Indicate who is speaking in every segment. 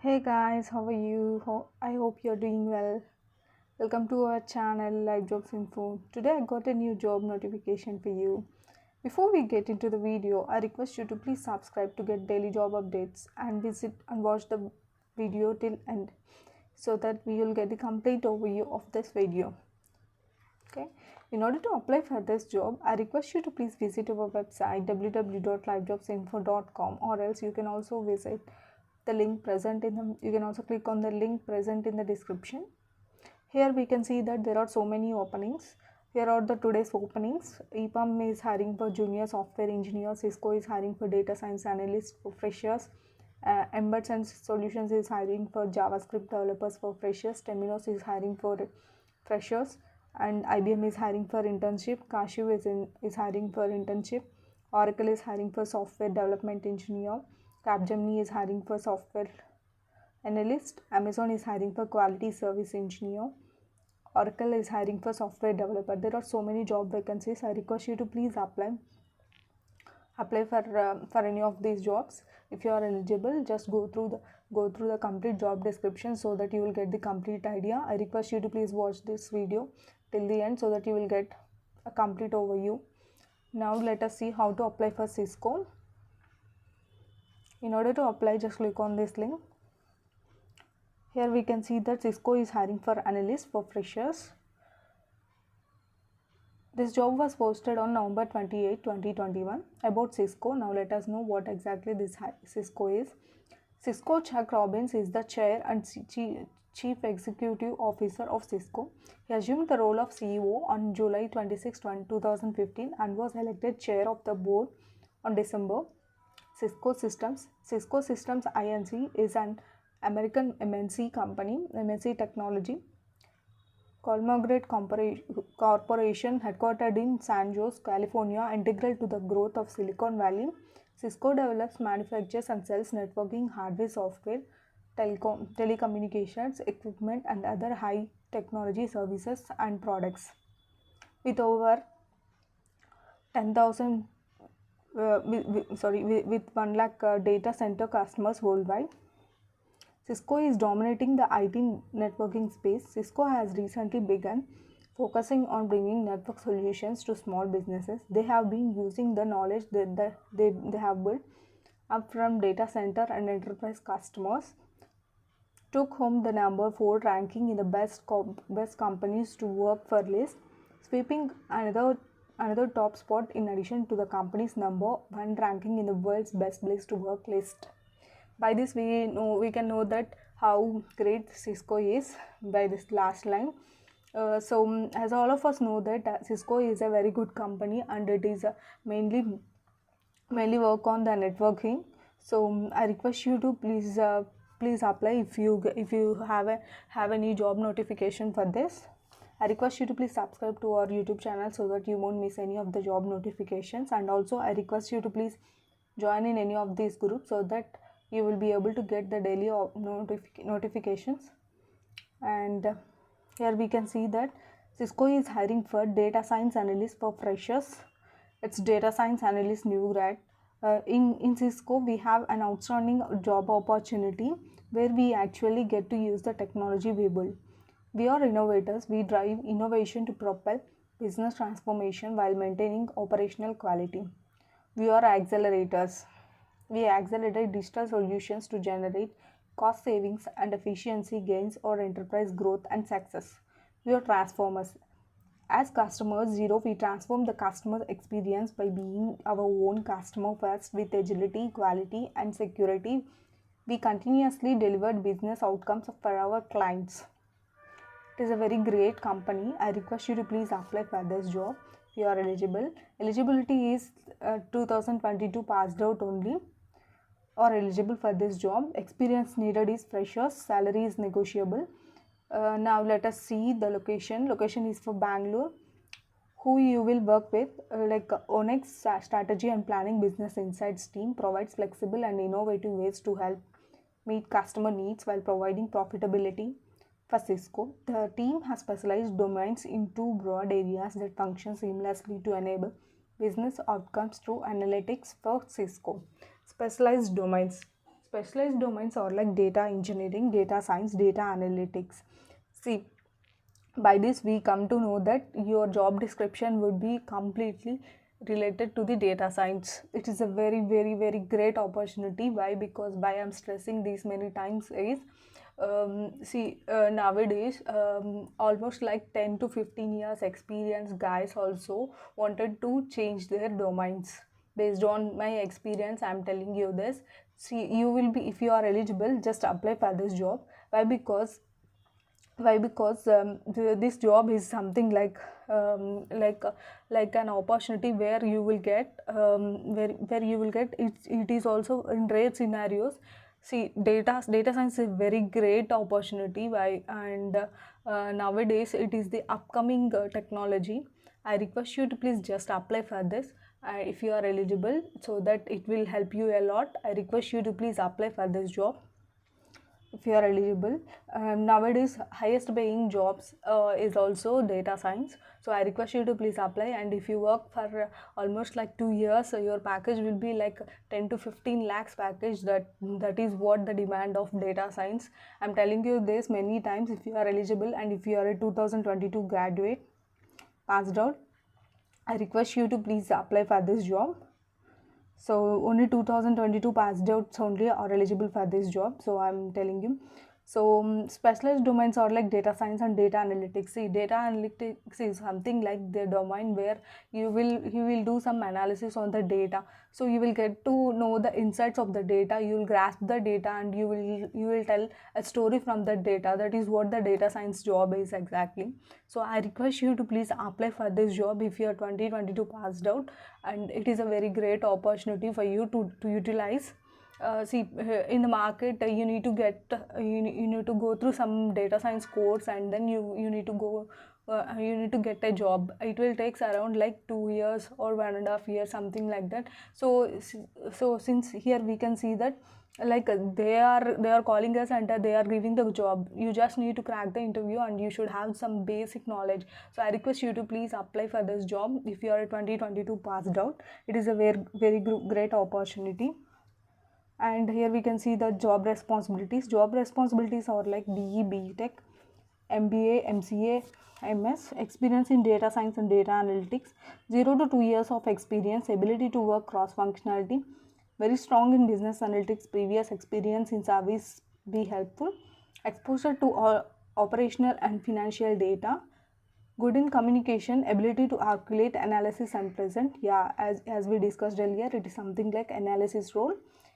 Speaker 1: Hey guys, how are you? I hope you're doing well. Welcome to our channel Live Jobs Info. Today I got a new job notification for you. Before we get into the video, I request you to please subscribe to get daily job updates and visit and watch the video till end so that we will get the complete overview of this video. Okay. In order to apply for this job, I request you to please visit our website www.livejobsinfo.com, or else you can also visit the link present in the you can also click on the link present in the description. Here we can see that there are so many openings. Here are the today's openings. EPAM is hiring for junior software engineer. Cisco is hiring for data science analyst for freshers. Embed Sense Solutions is hiring for JavaScript developers for freshers. Temenos is hiring for freshers, and IBM is hiring for internship. Cashew is hiring for internship. Oracle is hiring for software development engineer. Capgemini is hiring for software analyst. Amazon is hiring for quality service engineer. Oracle is hiring for software developer. There are so many job vacancies. I request you to please apply for any of these jobs. If you are eligible, just go through the complete job description so that you will get the complete idea. I request you to please watch this video till the end so that you will get a complete overview. Now let us see how to apply for Cisco. In order to apply, just click on this link. Here we can see that Cisco is hiring for analysts for freshers. This job was posted on November 28, 2021. About Cisco, now let us know what exactly this Cisco is. Cisco Chuck Robbins is the chair and chief executive officer of Cisco. He assumed the role of CEO on July 26, 2015 and was elected chair of the board on December. Cisco Systems Inc. is an American MNC company, MNC technology. Colmogret Corporation, headquartered in San Jose, California, integral to the growth of Silicon Valley. Cisco develops, manufactures, and sells networking hardware, software, telecommunications equipment, and other high technology services and products. With over 10,000 with 1 lakh data center customers worldwide. Cisco is dominating the IT networking space. Cisco has recently begun focusing on bringing network solutions to small businesses. They have been using the knowledge that they have built up from data center and enterprise customers. Took home the number 4 ranking in the best companies to work for list, sweeping another top spot in addition to the company's number 1 ranking in the world's best place to work list. By this we can know that how great Cisco is by this last line. As all of us know that Cisco is a very good company and it is mainly work on the networking. So I request you to please apply if you have any job notification for this. I request you to please subscribe to our YouTube channel so that you won't miss any of the job notifications, and also I request you to please join in any of these groups so that you will be able to get the daily notifications. And here we can see that Cisco is hiring for data science analyst for freshers. It's data science analyst new grad. In Cisco we have an outstanding job opportunity where we actually get to use the technology we build. We are innovators. We drive innovation to propel business transformation while maintaining operational quality. We are accelerators. We accelerate digital solutions to generate cost savings and efficiency gains or enterprise growth and success. We are transformers. As customer zero, we transform the customer experience by being our own customer first with agility, quality, and security. We continuously deliver business outcomes for our clients. It is a very great company. I request you to please apply for this job. You are eligible. Eligibility is 2022 passed out only are eligible for this job. Experience needed is freshers. Salary is negotiable. Now let us see the location. Location is for Bangalore. Who you will work with, Onyx Strategy and Planning Business Insights team provides flexible and innovative ways to help meet customer needs while providing profitability. For Cisco, the team has specialized domains in 2 broad areas that function seamlessly to enable business outcomes through analytics. For Cisco, specialized domains. Specialized domains are like data engineering, data science, data analytics. See, by this we come to know that your job description would be completely related to the data science. It is a very great opportunity. Why? Because why I'm stressing these many times is, nowadays, almost like 10 to 15 years experience guys also wanted to change their domains. Based on my experience, I'm telling you this. See, you will be, if you are eligible, just apply for this job. Why? Because this job is something like, like an opportunity where you will get, where you will get it is also in rare scenarios. See, data science is a very great opportunity. Why? And nowadays it is the upcoming technology. I request you to please just apply for this if you are eligible, so that it will help you a lot. I request you to please apply for this job if you are eligible. Nowadays highest paying jobs is also data science, so I request you to please apply. And if you work for almost like 2 years, your package will be like 10 to 15 lakhs package. That is what the demand of data science. I'm telling you this many times. If you are eligible and if you are a 2022 graduate, passed out, I request you to please apply for this job. So only 2022 passed outs only are eligible for this job, so I'm telling you. So specialized domains are like data science and data analytics. See, data analytics is something like the domain where you will do some analysis on the data. So you will get to know the insights of the data, you will grasp the data, and you will tell a story from that data. That is what the data science job is exactly. So I request you to please apply for this job if you are 2022 passed out, and it is a very great opportunity for you to utilize. See, in the market, you need to get, you need to go through some data science course, and then you need to go, you need to get a job. It will take around like 2 years or 1.5 years, something like that. So since here we can see that, like, they are calling us and they are giving the job. You just need to crack the interview and you should have some basic knowledge. So I request you to please apply for this job if you are 2022 passed out. It is a very great opportunity. And here we can see the job responsibilities. Job responsibilities are like BE, BTech, MBA, MCA, MS, experience in data science and data analytics, 0 to 2 years of experience, ability to work cross functionality, very strong in business analytics, previous experience in service be helpful, exposure to operational and financial data, good in communication, ability to calculate, analysis and present. Yeah, as we discussed earlier, it is something like analysis role.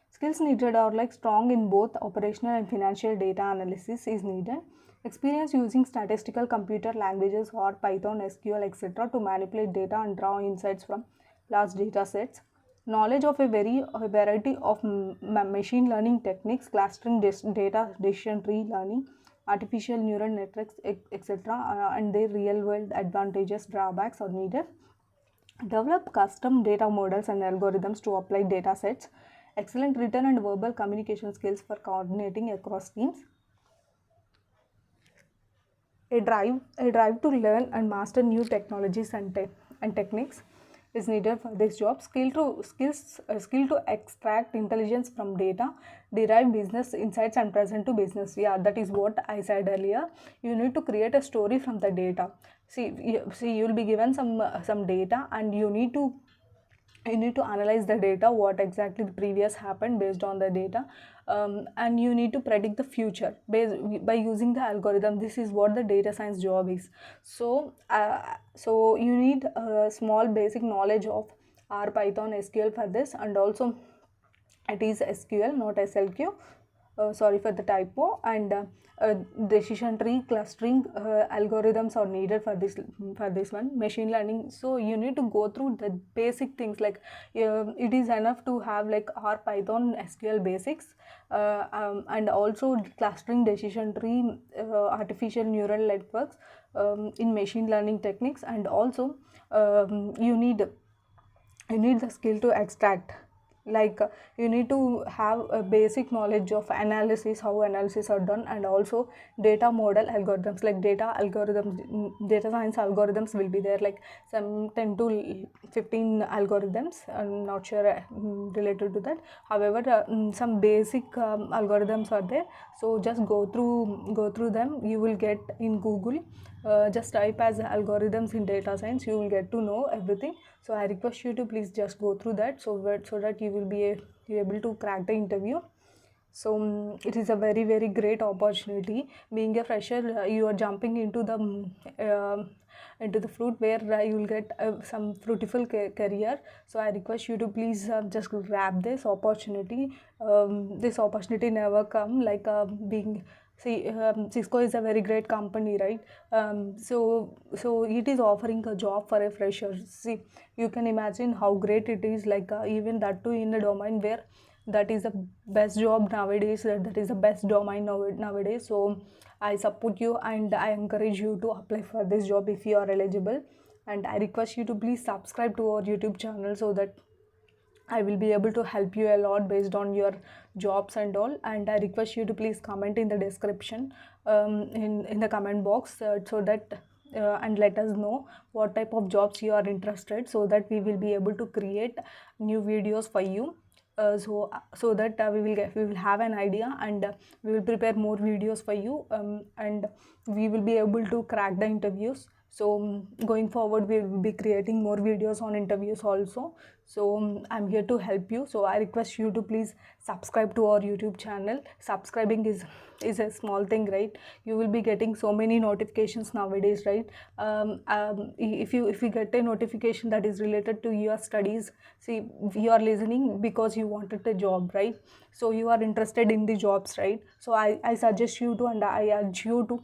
Speaker 1: Skills needed are like strong in both operational and financial data analysis is needed. Experience using statistical computer languages or Python, SQL, etc. to manipulate data and draw insights from large data sets. Knowledge of a variety of machine learning techniques, clustering data, decision tree learning, artificial neural networks, etc. And their real world advantages, drawbacks are needed. Develop custom data models and algorithms to apply data sets. Excellent written and verbal communication skills for coordinating across teams. A drive to learn and master new technologies and techniques is needed for this job. Skill to extract intelligence from data, derive business insights and present to business. Yeah, that is what I said earlier. You need to create a story from the data. See, you will be given some data, and you need to analyze the data, what exactly the previous happened based on the data, and you need to predict the future by using the algorithm. This is what the data science job is. So you need a small basic knowledge of R, Python, SQL for this, and also it is SQL, not SLQ. Sorry for the typo. And decision tree clustering algorithms are needed for this one. Machine learning, so you need to go through the basic things, like it is enough to have like R, Python, SQL basics, and also clustering, decision tree, artificial neural networks, in machine learning techniques. And also you need the skill to extract like you need to have a basic knowledge of analysis, how analysis are done, and also data model algorithms, like data algorithms, data science algorithms will be there, like some 10 to 15 algorithms. I'm not sure related to that. However, some basic algorithms are there, so just go through them. You will get in Google, just type as algorithms in data science, you will get to know everything. So I request you to please just go through that, so that you will be able to crack the interview. So it is a very very great opportunity. Being a fresher, you are jumping into the fruit where you will get some fruitful career. So I request you to please just grab this opportunity. This opportunity never come like being. See, Cisco is a very great company, right? So it is offering a job for a fresher. See, you can imagine how great it is. Like even that too in a domain where that is the best job nowadays. That is the best domain nowadays. So I support you and I encourage you to apply for this job if you are eligible. And I request you to please subscribe to our YouTube channel so that I will be able to help you a lot based on your jobs and all. And I request you to please comment in the description, in the comment box, so that and let us know what type of jobs you are interested, so that we will be able to create new videos for you. So that we will have an idea, and we will prepare more videos for you, and we will be able to crack the interviews. So going forward we will be creating more videos on interviews also. So I'm here to help you. So I request you to please subscribe to our YouTube channel. Subscribing is a small thing, right? You will be getting so many notifications nowadays, right? If you get a notification that is related to your studies, see, you are listening because you wanted a job, right? So you are interested in the jobs, right? So I suggest you to, and I urge you to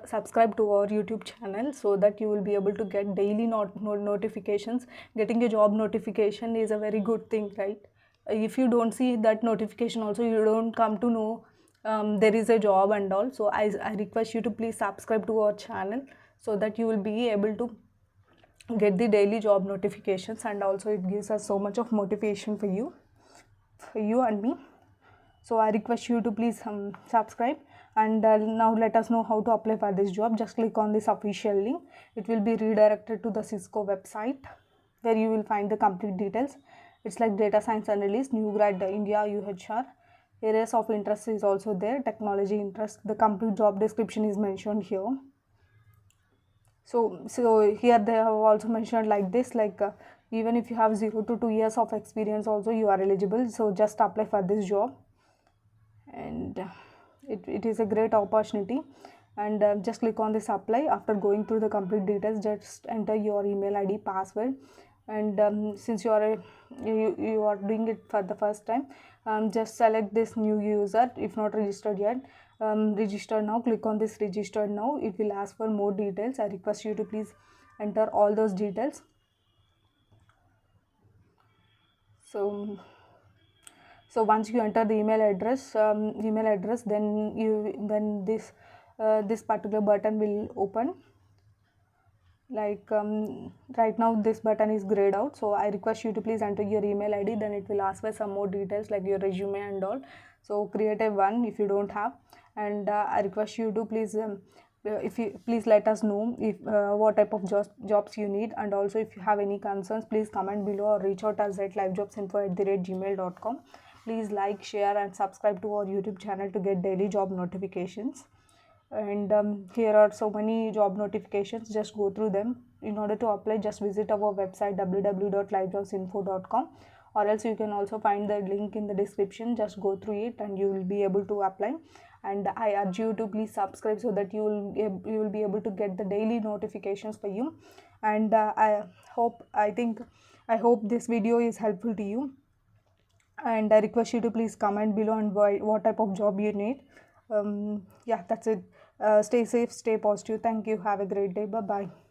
Speaker 1: subscribe to our YouTube channel, so that you will be able to get daily notifications. Getting a job notification is a very good thing, right? If you don't see that notification also, you don't come to know there is a job and all. So I request you to please subscribe to our channel, so that you will be able to get the daily job notifications, and also it gives us so much of motivation for you and me. So I request you to please subscribe. And now let us know how to apply for this job. Just click on this official link. It will be redirected to the Cisco website, where you will find the complete details. It's like data science analyst, new grad, India, UHR. Areas of interest is also there, technology interest. The complete job description is mentioned here. So here they have also mentioned like this, like even if you have 0 to 2 years of experience also, you are eligible. So just apply for this job. And it is a great opportunity. And just click on this apply. After going through the complete details, just enter your email ID, password. And since you are doing it for the first time, just select this new user if not registered yet. Register now. Click on this register now. It will ask for more details. I request you to please enter all those details. So once you enter the email address, then this particular button will open. Like right now this button is grayed out, so I request you to please enter your email ID. Then it will ask for some more details like your resume and all. So create a one if you don't have. And I request you to please if you please let us know if what type of jobs you need. And also if you have any concerns, please comment below or reach out us at livejobsinfo@gmail.com. Please like, share and subscribe to our YouTube channel to get daily job notifications. And here are so many job notifications. Just go through them. In order to apply, just visit our website www.livejobsinfo.com, or else you can also find the link in the description. Just go through it and you will be able to apply. And I urge you to please subscribe, so that you will be able to get the daily notifications for you. And I hope this video is helpful to you. And I request you to please comment below on what type of job you need. Yeah, that's it. Stay safe, stay positive. Thank you. Have a great day. Bye bye.